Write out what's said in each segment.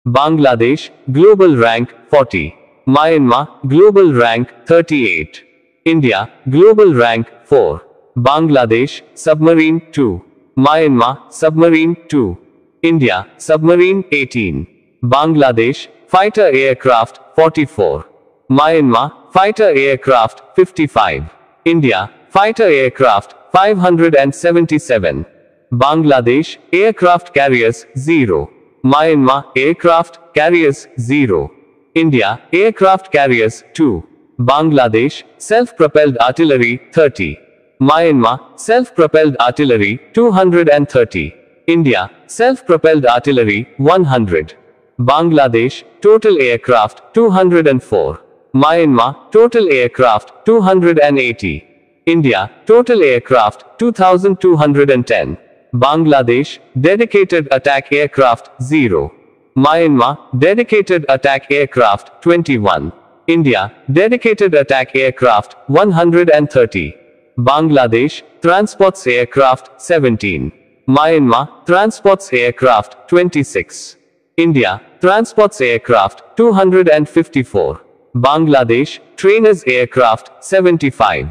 Bangladesh, global rank 40. Myanmar, global rank 38. India, global rank 4. Bangladesh, submarine 2. Myanmar, submarine 2. India, submarine 18. Bangladesh, fighter aircraft 44. Myanmar, fighter aircraft 55. India, fighter aircraft 577. Bangladesh, aircraft carriers 0. Myanmar, aircraft carriers 0. India, aircraft carriers 2. Bangladesh, self-propelled artillery 30. Myanmar, self-propelled artillery 230. India, self-propelled artillery 100. Bangladesh, total aircraft 204. Myanmar, total aircraft 280. India, total aircraft 2210. Bangladesh, dedicated attack aircraft 0. Myanmar, dedicated attack aircraft 21. India, dedicated attack aircraft 130. Bangladesh, transports aircraft 17. Myanmar, transports aircraft 26. India, transports aircraft 254. Bangladesh, trainers aircraft 75.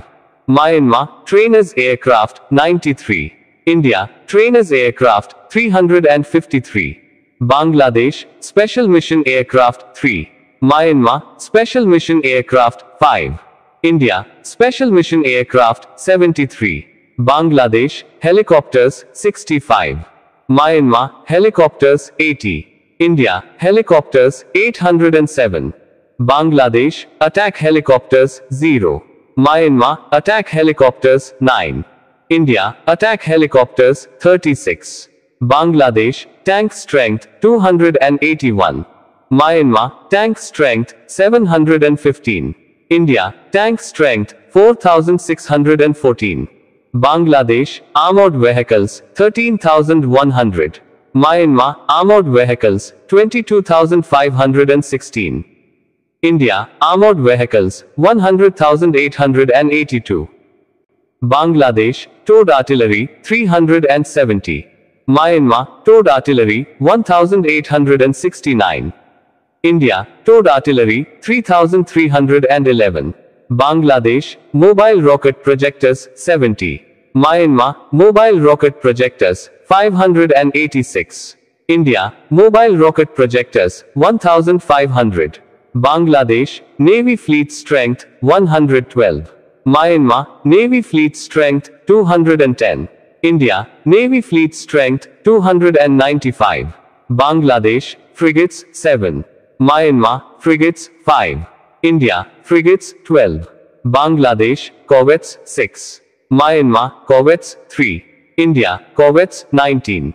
Myanmar, trainers aircraft 93. India, trainers aircraft 353. Bangladesh, special mission aircraft 3. Myanmar, special mission aircraft 5. India, special mission aircraft 73. Bangladesh, helicopters 65. Myanmar, helicopters 80. India, helicopters 807. Bangladesh, attack helicopters 0. Myanmar, attack helicopters 9. India, attack helicopters 36. Bangladesh, tank strength 281. Myanmar, tank strength 715. India, tank strength 4614. Bangladesh, armored vehicles 13,100. Myanmar, armored vehicles 22,516. India, armored vehicles 100,882. Bangladesh, towed artillery 370. Myanmar, towed artillery 1,869. India, towed artillery 3,311. Bangladesh, mobile rocket projectors 70. Myanmar, mobile rocket projectors 586. India, mobile rocket projectors 1,500. Bangladesh, Navy fleet strength 112. Myanmar, Navy fleet strength 210. India, Navy fleet strength 295. Bangladesh, frigates 7. Myanmar, frigates 5. India, frigates 12. Bangladesh, corvettes 6. Myanmar, corvettes 3. India, corvettes 19.